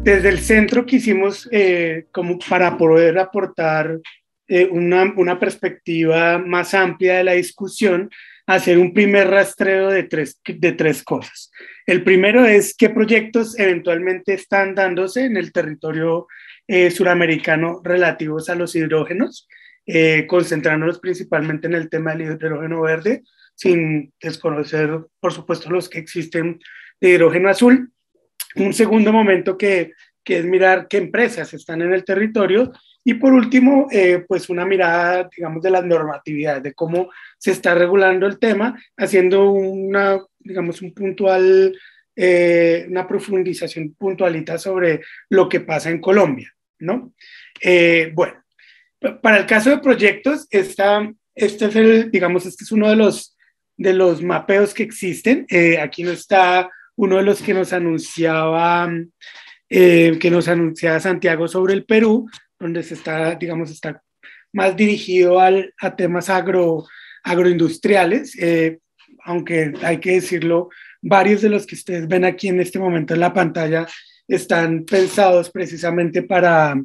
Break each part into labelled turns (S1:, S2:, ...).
S1: Desde el centro quisimos, como para poder aportar una perspectiva más amplia de la discusión, hacer un primer rastreo de tres cosas. El primero es qué proyectos eventualmente están dándose en el territorio suramericano relativos a los hidrógenos, concentrándonos principalmente en el tema del hidrógeno verde, sin desconocer, por supuesto, los que existen de hidrógeno azul. Un segundo momento que es mirar qué empresas están en el territorio y por último, pues una mirada, digamos, de las normatividades, de cómo se está regulando el tema, haciendo una, digamos, una profundización puntualita sobre lo que pasa en Colombia, ¿no? Bueno, para el caso de proyectos, este es digamos, este es uno de los mapeos que existen. Aquí no está uno de los que nos anunciaba Santiago sobre el Perú, donde se está, digamos, está más dirigido a temas agroindustriales, aunque hay que decirlo, varios de los que ustedes ven aquí en este momento en la pantalla están pensados precisamente para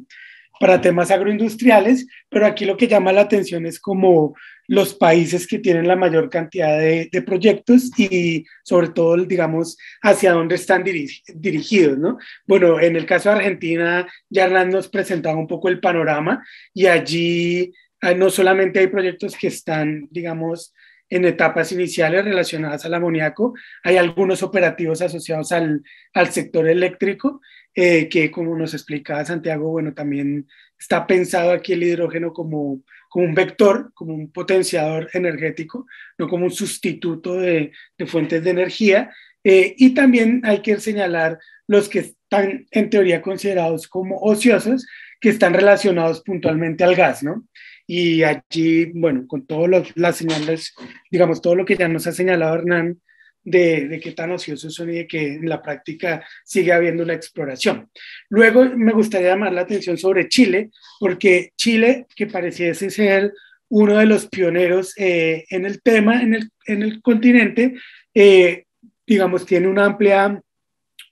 S1: temas agroindustriales, pero aquí lo que llama la atención es como los países que tienen la mayor cantidad de proyectos y sobre todo, digamos, hacia dónde están dirigidos, ¿no? Bueno, en el caso de Argentina, ya Hernán nos presentaba un poco el panorama y allí no solamente hay proyectos que están, digamos, en etapas iniciales relacionadas al amoníaco, hay algunos operativos asociados al sector eléctrico, que como nos explicaba Santiago, bueno, también está pensado aquí el hidrógeno como un vector, como un potenciador energético, no como un sustituto de fuentes de energía. Y también hay que señalar los que están en teoría considerados como ociosos, que están relacionados puntualmente al gas, ¿no? Y allí, bueno, con todas las señales, digamos, todo lo que ya nos ha señalado Hernán, de qué tan ociosos son y de que en la práctica sigue habiendo una exploración. Luego me gustaría llamar la atención sobre Chile, porque Chile, que pareciese ser uno de los pioneros en el tema, en el continente, eh, digamos, tiene una,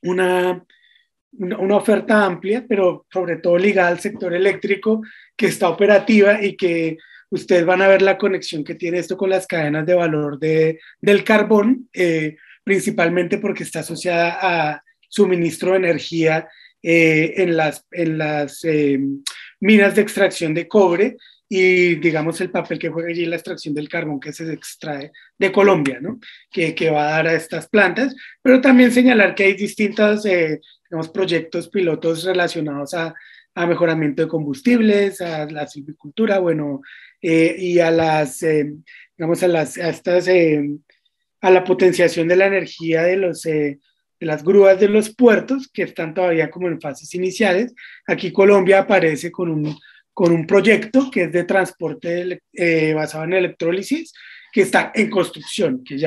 S1: una oferta amplia, pero sobre todo ligada al sector eléctrico, que está operativa y que ustedes van a ver la conexión que tiene esto con las cadenas de valor del carbón, principalmente porque está asociada a suministro de energía en las minas de extracción de cobre y digamos el papel que juega allí la extracción del carbón que se extrae de Colombia, ¿no? Que va a dar a estas plantas, pero también señalar que hay distintos digamos, proyectos pilotos relacionados a mejoramiento de combustibles, a la silvicultura, bueno, y a digamos, a la potenciación de la energía de las grúas de los puertos, que están todavía como en fases iniciales. Aquí Colombia aparece con un proyecto que es de transporte basado en electrólisis, que está en construcción, que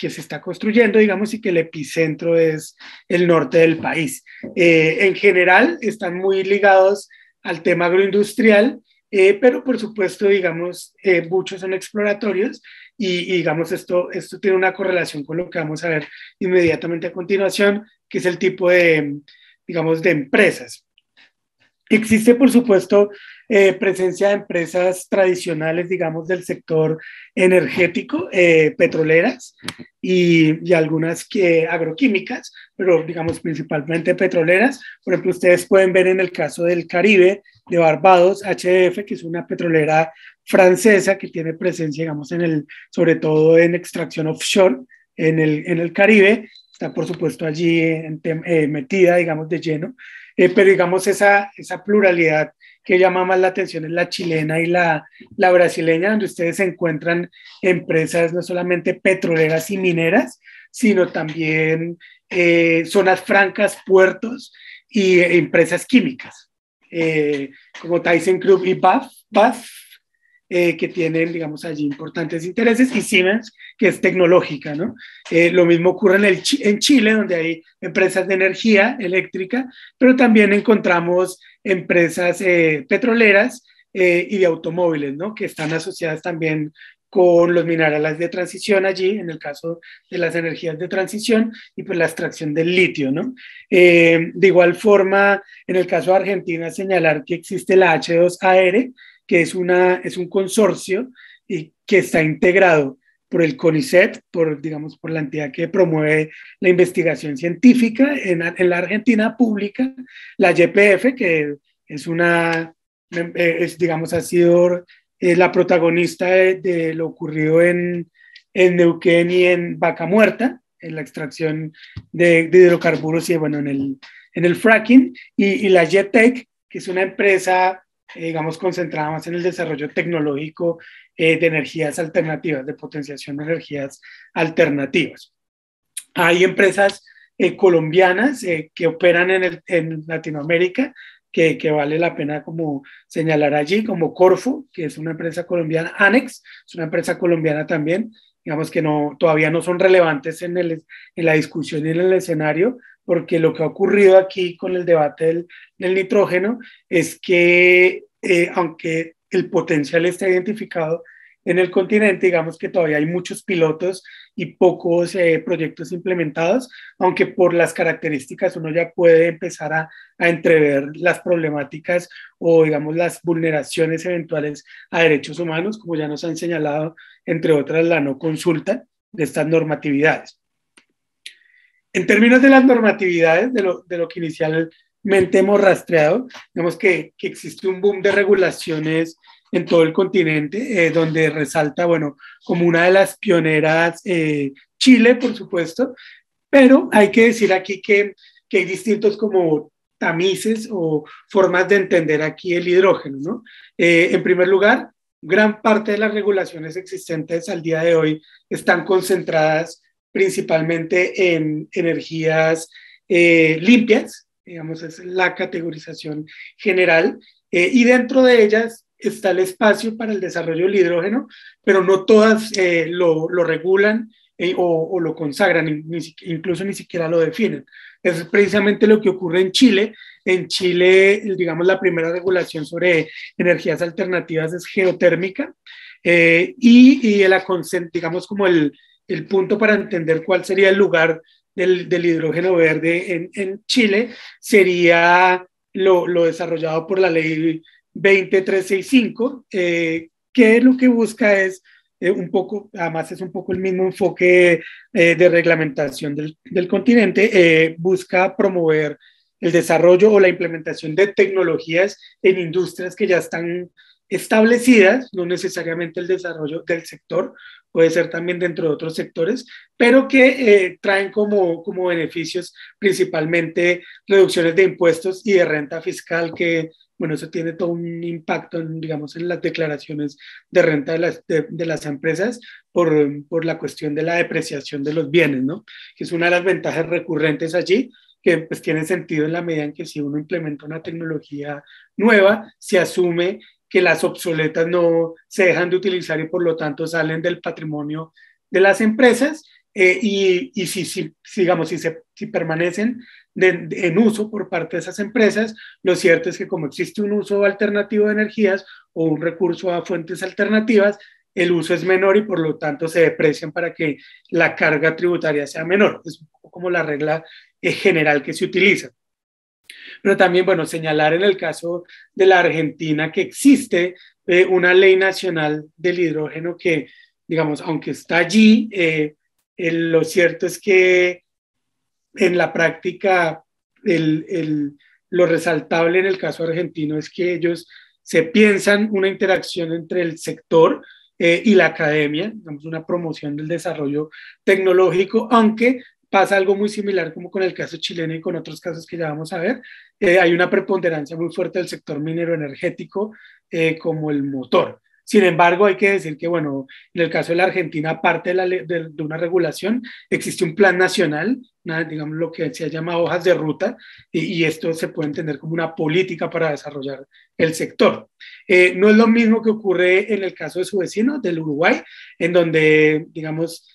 S1: se está construyendo, digamos, y que el epicentro es el norte del país. En general, están muy ligados al tema agroindustrial, pero por supuesto, digamos, muchos son exploratorios y, digamos, esto tiene una correlación con lo que vamos a ver inmediatamente a continuación, que es el tipo digamos, de empresas. Existe, por supuesto, presencia de empresas tradicionales, digamos, del sector energético, petroleras y algunas agroquímicas, pero, digamos, principalmente petroleras. Por ejemplo, ustedes pueden ver en el caso del Caribe, de Barbados, HDF, que es una petrolera francesa que tiene presencia, digamos, sobre todo en extracción offshore en el Caribe. Está, por supuesto, allí metida, digamos, de lleno. Pero digamos esa pluralidad que llama más la atención es la chilena y la brasileña, donde ustedes encuentran empresas no solamente petroleras y mineras, sino también zonas francas, puertos y empresas químicas, como ThyssenKrupp y BASF, que tienen, digamos, allí importantes intereses, y Siemens, que es tecnológica, ¿no? Lo mismo ocurre en Chile, donde hay empresas de energía eléctrica, pero también encontramos empresas petroleras y de automóviles, ¿no? Que están asociadas también con los minerales de transición allí, en el caso de las energías de transición, y pues la extracción del litio, ¿no? De igual forma, en el caso de Argentina, señalar que existe la H2AR, que es un consorcio y que está integrado por el CONICET, digamos, por la entidad que promueve la investigación científica en la Argentina pública, la YPF, que es digamos, ha sido la protagonista de lo ocurrido en Neuquén y en Vaca Muerta, en la extracción de hidrocarburos y bueno, en el fracking, y la JETEC, que es una empresa, digamos, concentrada más en el desarrollo tecnológico de energías alternativas, de potenciación de energías alternativas. Hay empresas colombianas que operan en Latinoamérica, que vale la pena como señalar allí, como Corfo, que es una empresa colombiana, Anex, es una empresa colombiana también, digamos que todavía no son relevantes en la discusión y en el escenario, porque lo que ha ocurrido aquí con el debate del nitrógeno es que, aunque el potencial está identificado en el continente, digamos que todavía hay muchos pilotos y pocos proyectos implementados, aunque por las características uno ya puede empezar a entrever las problemáticas o, digamos, las vulneraciones eventuales a derechos humanos, como ya nos han señalado, entre otras, la no consulta de estas normatividades. En términos de las normatividades, de lo que inicialmente hemos rastreado, vemos que existe un boom de regulaciones en todo el continente, donde resalta, bueno, como una de las pioneras Chile, por supuesto, pero hay que decir aquí que hay distintos como tamices o formas de entender aquí el hidrógeno, ¿no? En primer lugar, gran parte de las regulaciones existentes al día de hoy están concentradas principalmente en energías limpias, digamos, es la categorización general, y dentro de ellas está el espacio para el desarrollo del hidrógeno, pero no todas lo regulan o lo consagran, incluso ni siquiera lo definen. Es precisamente lo que ocurre en Chile. En Chile, digamos, la primera regulación sobre energías alternativas es geotérmica, y digamos, como el punto para entender cuál sería el lugar del hidrógeno verde en Chile sería lo desarrollado por la ley 20365, que lo que busca es un poco, además es un poco el mismo enfoque de reglamentación del continente, busca promover el desarrollo o la implementación de tecnologías en industrias que ya están establecidas, no necesariamente el desarrollo del sector, puede ser también dentro de otros sectores, pero que traen como beneficios principalmente reducciones de impuestos y de renta fiscal, que bueno, eso tiene todo un impacto, digamos, en las declaraciones de renta de las empresas por la cuestión de la depreciación de los bienes, ¿no? Que es una de las ventajas recurrentes allí, que pues tiene sentido en la medida en que si uno implementa una tecnología nueva, se asume que las obsoletas no se dejan de utilizar y por lo tanto salen del patrimonio de las empresas, y digamos, si permanecen en uso por parte de esas empresas, lo cierto es que como existe un uso alternativo de energías o un recurso a fuentes alternativas, el uso es menor y por lo tanto se deprecian para que la carga tributaria sea menor. Es un poco como la regla general que se utiliza. Pero también, bueno, señalar en el caso de la Argentina que existe una ley nacional del hidrógeno que, digamos, aunque está allí, lo cierto es que en la práctica lo resaltable en el caso argentino es que ellos se piensan una interacción entre el sector y la academia, digamos, una promoción del desarrollo tecnológico, aunque pasa algo muy similar como con el caso chileno y con otros casos que ya vamos a ver. Hay una preponderancia muy fuerte del sector minero energético como el motor. Sin embargo, hay que decir que, bueno, en el caso de la Argentina, aparte de una regulación, existe un plan nacional, digamos lo que se llama hojas de ruta, y esto se puede entender como una política para desarrollar el sector. No es lo mismo que ocurre en el caso de su vecino, del Uruguay, en donde, digamos,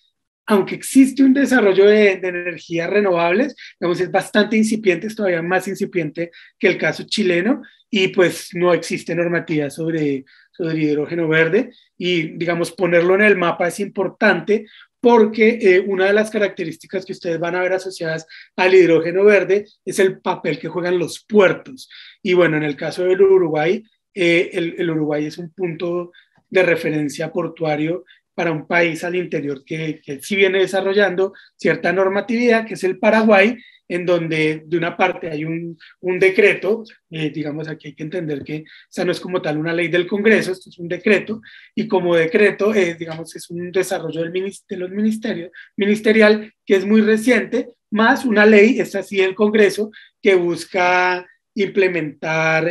S1: aunque existe un desarrollo de energías renovables, digamos, es bastante incipiente, es todavía más incipiente que el caso chileno, y pues no existe normativa sobre hidrógeno verde, y digamos, ponerlo en el mapa es importante porque una de las características que ustedes van a ver asociadas al hidrógeno verde es el papel que juegan los puertos. Y bueno, en el caso del Uruguay, el Uruguay es un punto de referencia portuario para un país al interior que sí viene desarrollando cierta normatividad, que es el Paraguay, en donde de una parte hay un decreto, digamos aquí hay que entender que esa no es como tal una ley del Congreso, esto es un decreto, y como decreto, digamos, es un desarrollo de los ministerios, ministerial que es muy reciente, más una ley, esta sí del Congreso, que busca implementar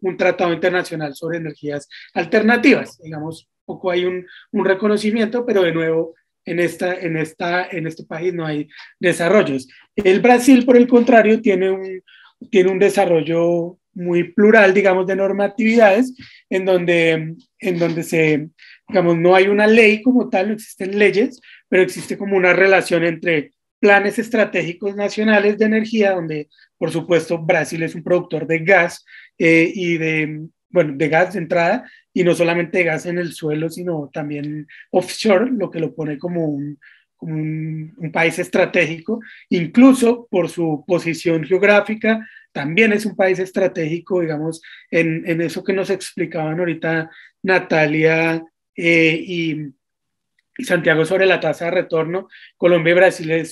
S1: un tratado internacional sobre energías alternativas, digamos, poco hay un reconocimiento, pero de nuevo en este país no hay desarrollos. El Brasil, por el contrario, tiene un desarrollo muy plural, digamos, de normatividades, en donde digamos, no hay una ley como tal, no existen leyes, pero existe como una relación entre planes estratégicos nacionales de energía, donde, por supuesto, Brasil es un productor de gas y bueno, de gas de entrada, y no solamente de gas en el suelo, sino también offshore, lo que lo pone como un país estratégico, incluso por su posición geográfica, también es un país estratégico, digamos, en eso que nos explicaban ahorita Natalia y Santiago sobre la tasa de retorno. Colombia y Brasil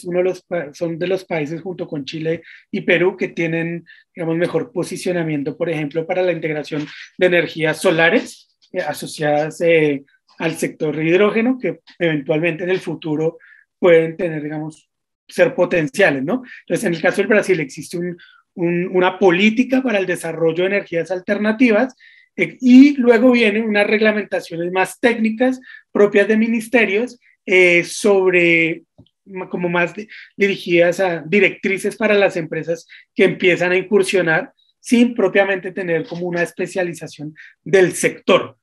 S1: son de los países junto con Chile y Perú que tienen, digamos, mejor posicionamiento, por ejemplo, para la integración de energías solares asociadas al sector hidrógeno, que eventualmente en el futuro pueden tener, digamos, ser potenciales, ¿no? Entonces, en el caso del Brasil existe una política para el desarrollo de energías alternativas y luego vienen unas reglamentaciones más técnicas propias de ministerios sobre como más dirigidas a directrices para las empresas que empiezan a incursionar sin propiamente tener como una especialización del sector.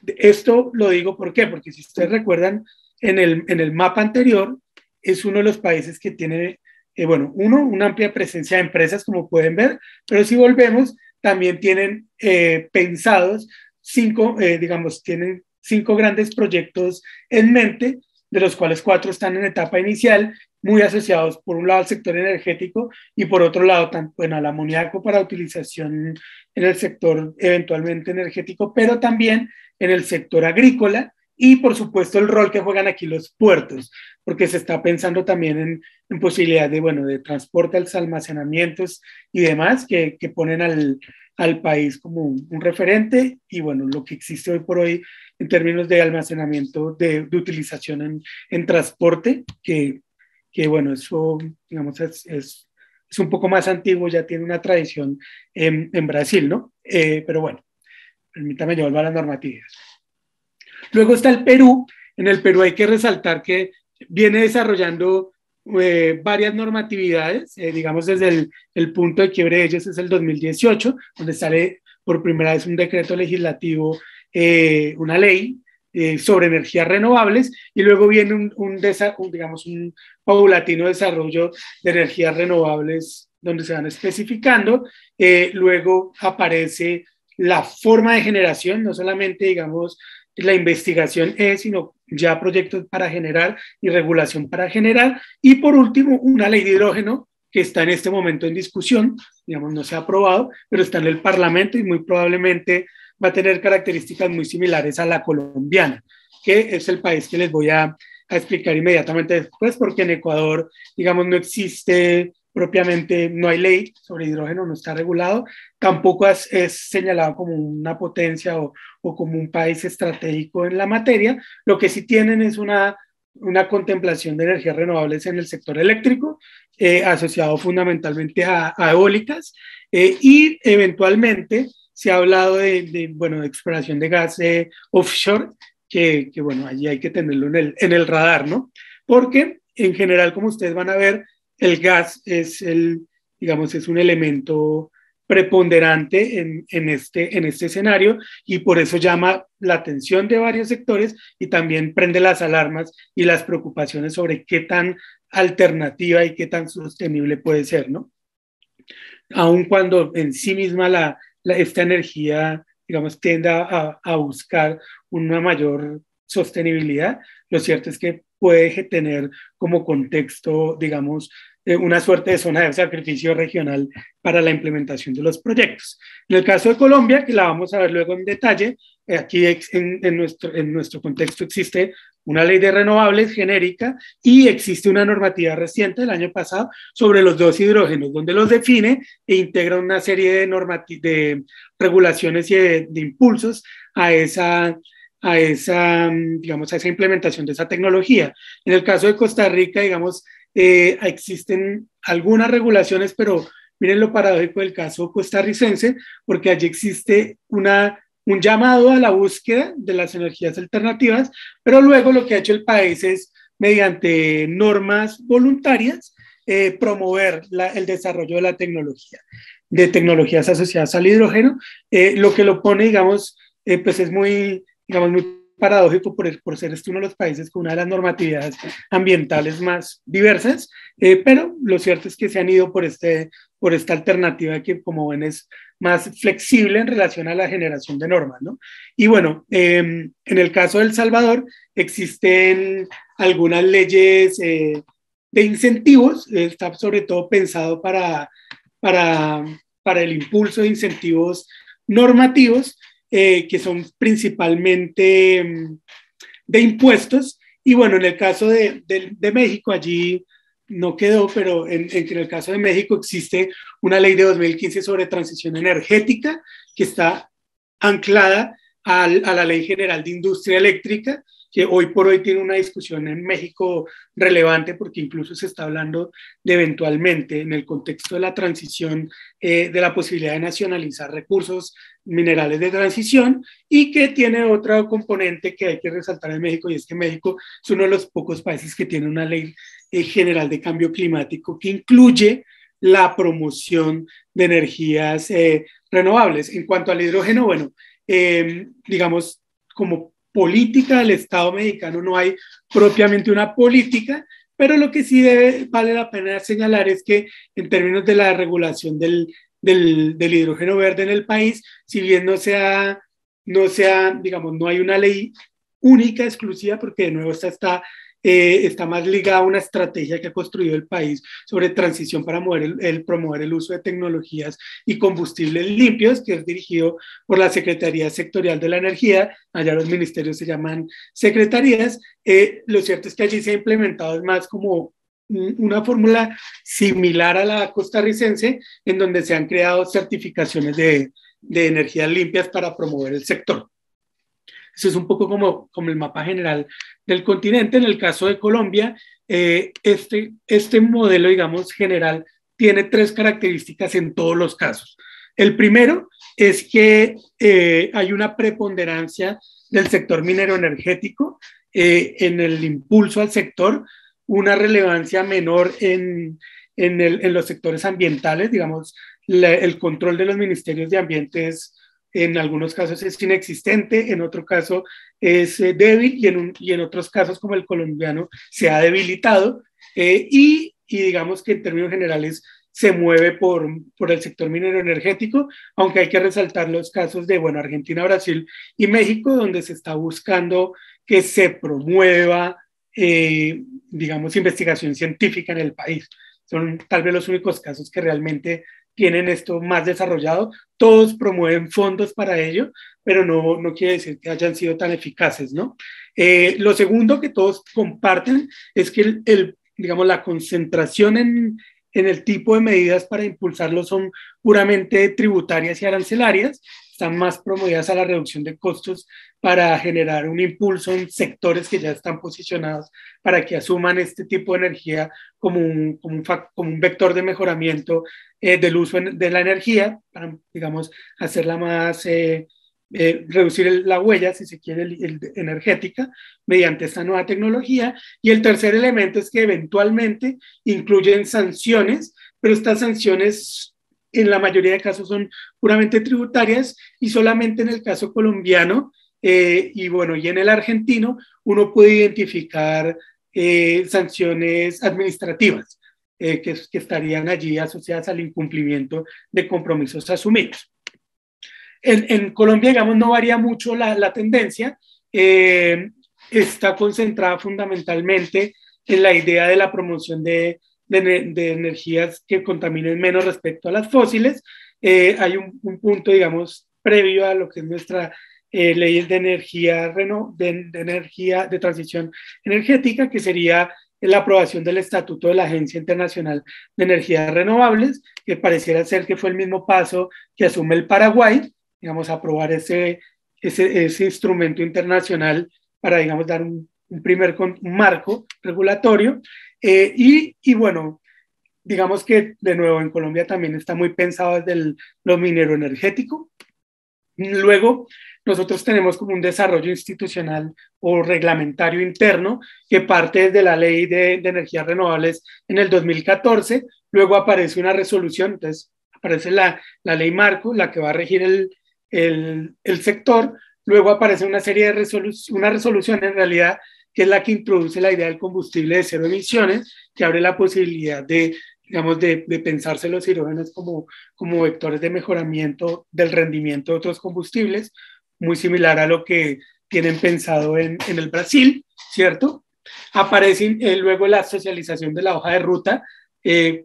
S1: Esto lo digo ¿por qué? Porque si ustedes recuerdan, en el mapa anterior es uno de los países que tiene, bueno, una amplia presencia de empresas, como pueden ver, pero si volvemos, también tienen pensados digamos, tienen 5 grandes proyectos en mente, de los cuales 4 están en etapa inicial, muy asociados por un lado al sector energético y por otro lado bueno, al amoníaco para utilización en el sector eventualmente energético, pero también en el sector agrícola y por supuesto el rol que juegan aquí los puertos, porque se está pensando también en posibilidades de, bueno, de transporte, almacenamientos y demás que ponen al país como un referente y bueno, lo que existe hoy por hoy en términos de almacenamiento, de utilización en transporte, que bueno, eso digamos es un poco más antiguo, ya tiene una tradición en Brasil, ¿no? Pero bueno, permítame llevar a las normativas. Luego está el Perú. En el Perú hay que resaltar que viene desarrollando varias normatividades, digamos desde el punto de quiebre de ellos es el 2018, donde sale por primera vez un decreto legislativo, una ley sobre energías renovables, y luego viene digamos, un paulatino desarrollo de energías renovables donde se van especificando, luego aparece la forma de generación, no solamente, digamos, la investigación sino ya proyectos para generar y regulación para generar. Y por último, una ley de hidrógeno que está en este momento en discusión, digamos, no se ha aprobado, pero está en el Parlamento y muy probablemente va a tener características muy similares a la colombiana, que es el país que les voy a explicar inmediatamente después, porque en Ecuador, digamos, no existe propiamente, no hay ley sobre hidrógeno, no está regulado, tampoco es señalado como una potencia o como un país estratégico en la materia. Lo que sí tienen es una contemplación de energías renovables en el sector eléctrico, asociado fundamentalmente a eólicas, y eventualmente se ha hablado bueno, de exploración de gas offshore, bueno, allí hay que tenerlo en el radar, ¿no? Porque en general, como ustedes van a ver, el gas digamos, es un elemento preponderante en este escenario y por eso llama la atención de varios sectores y también prende las alarmas y las preocupaciones sobre qué tan alternativa y qué tan sostenible puede ser, ¿no? Aun cuando en sí misma esta energía, digamos, tienda a buscar una mayor sostenibilidad, lo cierto es que puede tener como contexto, digamos, una suerte de zona de sacrificio regional para la implementación de los proyectos. En el caso de Colombia, que la vamos a ver luego en detalle, aquí en nuestro contexto existe una ley de renovables genérica y existe una normativa reciente del año pasado sobre los dos hidrógenos, donde los define e integra una serie de regulaciones y de impulsos a digamos, a esa implementación de esa tecnología. En el caso de Costa Rica, digamos, existen algunas regulaciones, pero miren lo paradójico del caso costarricense, porque allí existe un llamado a la búsqueda de las energías alternativas, pero luego lo que ha hecho el país es, mediante normas voluntarias, promover el desarrollo de la tecnología, de tecnologías asociadas al hidrógeno, lo que lo pone, digamos, pues es muy, digamos, muy paradójico por ser uno de los países con una de las normatividades ambientales más diversas, pero lo cierto es que se han ido por esta alternativa que, como ven, es más flexible en relación a la generación de normas, ¿no? Y bueno, en el caso de El Salvador existen algunas leyes de incentivos, está sobre todo pensado para el impulso de incentivos normativos, que son principalmente de impuestos. Y bueno, en el caso de México, allí no quedó, pero en el caso de México existe una ley de 2015 sobre transición energética que está anclada a la Ley General de Industria Eléctrica, que hoy por hoy tiene una discusión en México relevante porque incluso se está hablando de eventualmente en el contexto de la transición de la posibilidad de nacionalizar recursos minerales de transición y que tiene otro componente que hay que resaltar en México y es que México es uno de los pocos países que tiene una ley general de cambio climático que incluye la promoción de energías renovables. En cuanto al hidrógeno, bueno, digamos, como política del Estado mexicano no hay propiamente una política, pero lo que sí vale la pena señalar es que en términos de la regulación del hidrógeno verde en el país, si bien digamos, no hay una ley única, exclusiva, porque de nuevo está más ligada a una estrategia que ha construido el país sobre transición para promover el uso de tecnologías y combustibles limpios, que es dirigido por la Secretaría Sectorial de la Energía. Allá los ministerios se llaman secretarías. Lo cierto es que allí se ha implementado más como una fórmula similar a la costarricense, en donde se han creado certificaciones de energías limpias para promover el sector. Eso es un poco como el mapa general del continente. En el caso de Colombia, este modelo, digamos, general tiene tres características en todos los casos. El primero es que hay una preponderancia del sector minero energético en el impulso al sector, una relevancia menor en los sectores ambientales, digamos, el control de los ministerios de ambiente en algunos casos es inexistente, en otro caso es débil y en otros casos como el colombiano se ha debilitado y digamos que en términos generales se mueve por el sector minero energético, aunque hay que resaltar los casos de, bueno, Argentina, Brasil y México, donde se está buscando que se promueva, digamos, investigación científica en el país. Son tal vez los únicos casos que realmente tienen esto más desarrollado. Todos promueven fondos para ello, pero no quiere decir que hayan sido tan eficaces, ¿no? Lo segundo que todos comparten es que digamos, la concentración en el tipo de medidas para impulsarlo son puramente tributarias y arancelarias, están más promovidas a la reducción de costos para generar un impulso en sectores que ya están posicionados para que asuman este tipo de energía como un vector de mejoramiento del uso de la energía, para, digamos, hacerla más, reducir la huella, si se quiere, energética, mediante esta nueva tecnología. Y el tercer elemento es que eventualmente incluyen sanciones, pero estas sanciones en la mayoría de casos son puramente tributarias y solamente en el caso colombiano y bueno, y en el argentino uno puede identificar sanciones administrativas que estarían allí asociadas al incumplimiento de compromisos asumidos. En Colombia, digamos, no varía mucho la tendencia, está concentrada fundamentalmente en la idea de la promoción de energías que contaminen menos respecto a las fósiles. Hay un punto, digamos, previo a lo que es nuestra ley de energía, de energía de transición energética, que sería la aprobación del Estatuto de la Agencia Internacional de Energías Renovables, que pareciera ser que fue el mismo paso que asume el Paraguay, digamos, aprobar ese instrumento internacional para, digamos, dar un primer un marco regulatorio. Y bueno, digamos que de nuevo en Colombia también está muy pensado desde lo minero energético. Luego, nosotros tenemos como un desarrollo institucional o reglamentario interno que parte desde la ley de energías renovables en el 2014, luego aparece una resolución, entonces aparece la ley marco, la que va a regir el sector, luego aparece una serie de una resolución en realidad que es la que introduce la idea del combustible de cero emisiones, que abre la posibilidad digamos, de pensarse los hidrógenos como vectores de mejoramiento del rendimiento de otros combustibles, muy similar a lo que tienen pensado en el Brasil, ¿cierto? Aparece luego la socialización de la hoja de ruta,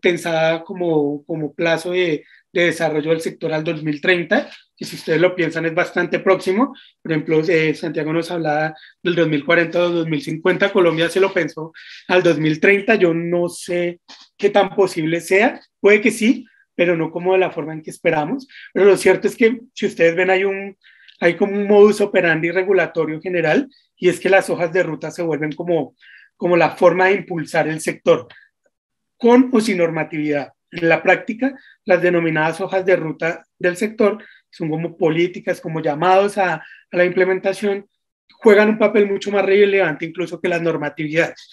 S1: pensada como plazo de desarrollo del sector al 2030, que si ustedes lo piensan es bastante próximo. Por ejemplo, Santiago nos hablaba del 2040 o 2050, Colombia se lo pensó al 2030, yo no sé qué tan posible sea, puede que sí, pero no como de la forma en que esperamos. Pero lo cierto es que si ustedes ven hay como un modus operandi regulatorio general, y es que las hojas de ruta se vuelven como la forma de impulsar el sector, con o sin normatividad. En la práctica, las denominadas hojas de ruta del sector son como políticas, como llamados a la implementación, juegan un papel mucho más relevante incluso que las normatividades.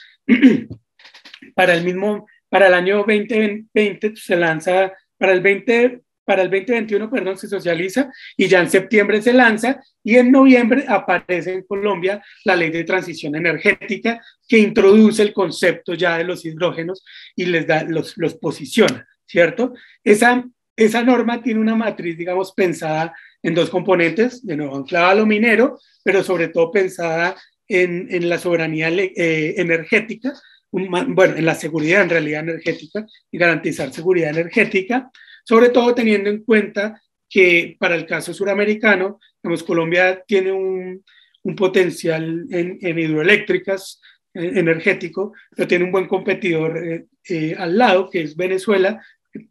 S1: Para el año 2020 se lanza, para el 2021, perdón, se socializa y ya en septiembre se lanza y en noviembre aparece en Colombia la ley de transición energética que introduce el concepto ya de los hidrógenos y los posiciona, ¿cierto? Esa norma tiene una matriz, digamos, pensada en dos componentes, de nuevo, anclada a lo minero, pero sobre todo pensada en la soberanía energética, bueno, en la seguridad en realidad energética y garantizar seguridad energética, sobre todo teniendo en cuenta que para el caso suramericano, digamos, Colombia tiene un potencial en hidroeléctricas energético, pero tiene un buen competidor al lado, que es Venezuela,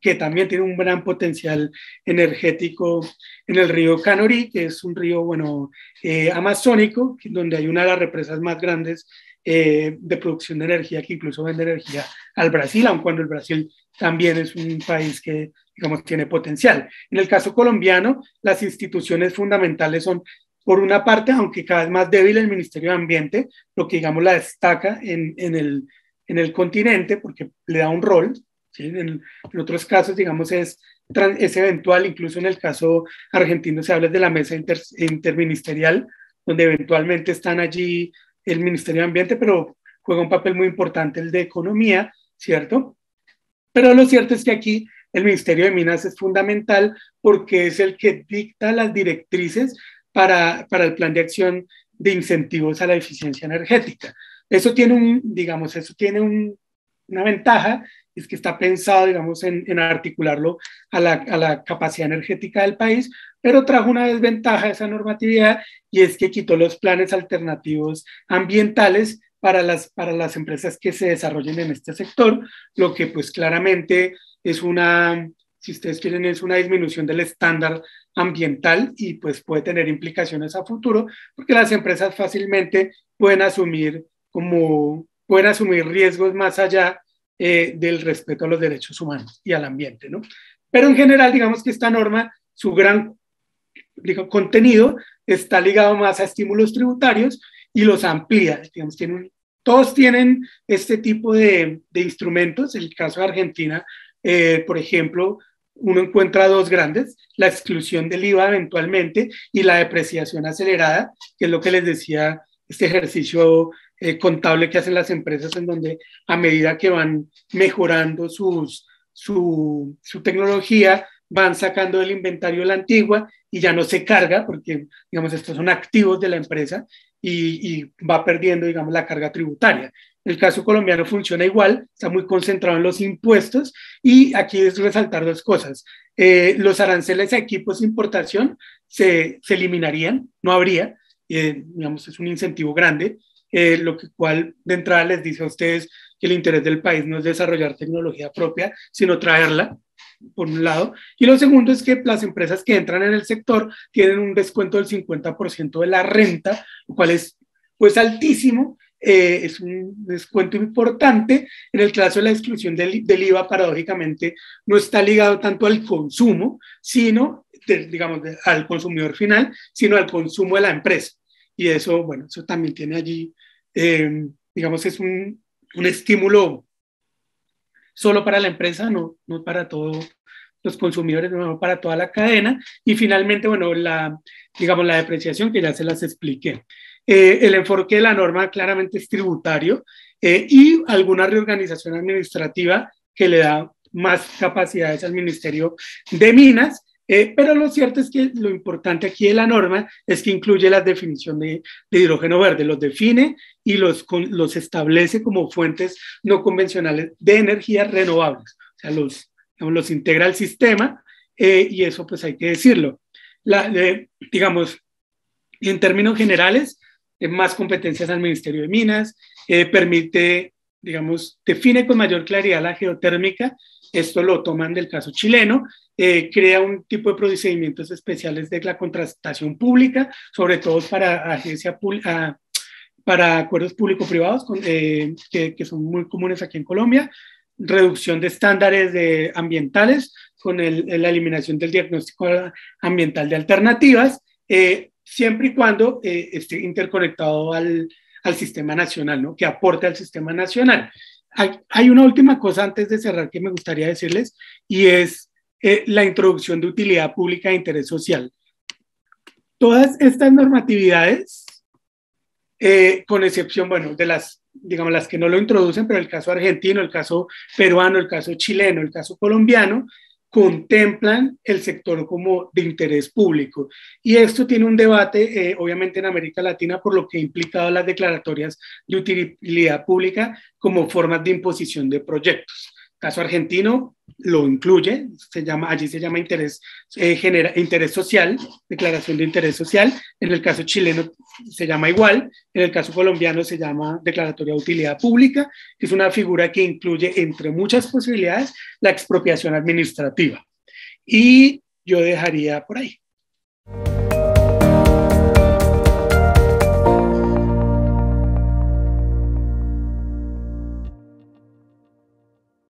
S1: que también tiene un gran potencial energético en el río Canorí, que es un río, bueno, amazónico, donde hay una de las represas más grandes de producción de energía, que incluso vende energía al Brasil, aun cuando el Brasil también es un país que, digamos, tiene potencial. En el caso colombiano, las instituciones fundamentales son, por una parte, aunque cada vez más débil el Ministerio de Ambiente, lo que, digamos, la destaca en el continente, porque le da un rol, ¿sí? En otros casos, digamos, es eventual, incluso en el caso argentino se habla de la mesa interministerial, donde eventualmente están allí el Ministerio de Ambiente, pero juega un papel muy importante el de Economía, ¿cierto? Pero lo cierto es que aquí el Ministerio de Minas es fundamental porque es el que dicta las directrices para el plan de acción de incentivos a la eficiencia energética. Eso tiene una ventaja, es que está pensado, digamos, en articularlo a la capacidad energética del país, pero trajo una desventaja esa normatividad, y es que quitó los planes alternativos ambientales para las empresas que se desarrollen en este sector, lo que pues claramente es si ustedes quieren, es una disminución del estándar ambiental y pues puede tener implicaciones a futuro, porque las empresas fácilmente pueden asumir riesgos más allá del respeto a los derechos humanos y al ambiente, ¿no? Pero en general, digamos que esta norma, su gran contenido está ligado más a estímulos tributarios y los amplía, digamos, todos tienen este tipo de instrumentos. En el caso de Argentina, por ejemplo, uno encuentra dos grandes, la exclusión del IVA eventualmente y la depreciación acelerada, que es lo que les decía, este ejercicio contable que hacen las empresas en donde a medida que van mejorando su tecnología, van sacando del inventario la antigua y ya no se carga porque, digamos, estos son activos de la empresa y va perdiendo, digamos, la carga tributaria. El caso colombiano funciona igual, está muy concentrado en los impuestos y aquí es resaltar dos cosas. Los aranceles a equipos de importación se eliminarían, no habría, digamos, es un incentivo grande, lo que cual de entrada les dice a ustedes que el interés del país no es desarrollar tecnología propia, sino traerla, por un lado. Y lo segundo es que las empresas que entran en el sector tienen un descuento del 50% de la renta, lo cual es pues altísimo, es un descuento importante. En el caso de la exclusión del IVA, paradójicamente, no está ligado tanto al consumo, sino, digamos, al consumidor final, sino al consumo de la empresa. Y eso, bueno, eso también tiene allí, digamos, es un estímulo solo para la empresa, no para todos los consumidores, no para toda la cadena. Y finalmente, bueno, digamos, la depreciación que ya se las expliqué. El enfoque de la norma claramente es tributario y alguna reorganización administrativa que le da más capacidades al Ministerio de Minas, pero lo cierto es que lo importante aquí de la norma es que incluye la definición de hidrógeno verde, los define y los establece como fuentes no convencionales de energías renovables, o sea, los integra al sistema y eso pues hay que decirlo. Digamos, en términos generales, más competencias al Ministerio de Minas, permite, digamos, define con mayor claridad la geotérmica, esto lo toman del caso chileno, crea un tipo de procedimientos especiales de la contratación pública, sobre todo para para acuerdos público-privados que son muy comunes aquí en Colombia, reducción de estándares ambientales con la eliminación del diagnóstico ambiental de alternativas, siempre y cuando esté interconectado al sistema nacional, ¿no? Que aporte al sistema nacional. Hay una última cosa antes de cerrar que me gustaría decirles y es la introducción de utilidad pública de interés social. Todas estas normatividades, con excepción, bueno, de digamos, las que no lo introducen, pero el caso argentino, el caso peruano, el caso chileno, el caso colombiano, contemplan el sector como de interés público. Y esto tiene un debate, obviamente, en América Latina, por lo que ha implicado las declaratorias de utilidad pública como formas de imposición de proyectos. El caso argentino lo incluye, allí se llama interés social, declaración de interés social. En el caso chileno se llama igual, en el caso colombiano se llama declaratoria de utilidad pública, que es una figura que incluye, entre muchas posibilidades, la expropiación administrativa. Y yo dejaría por ahí.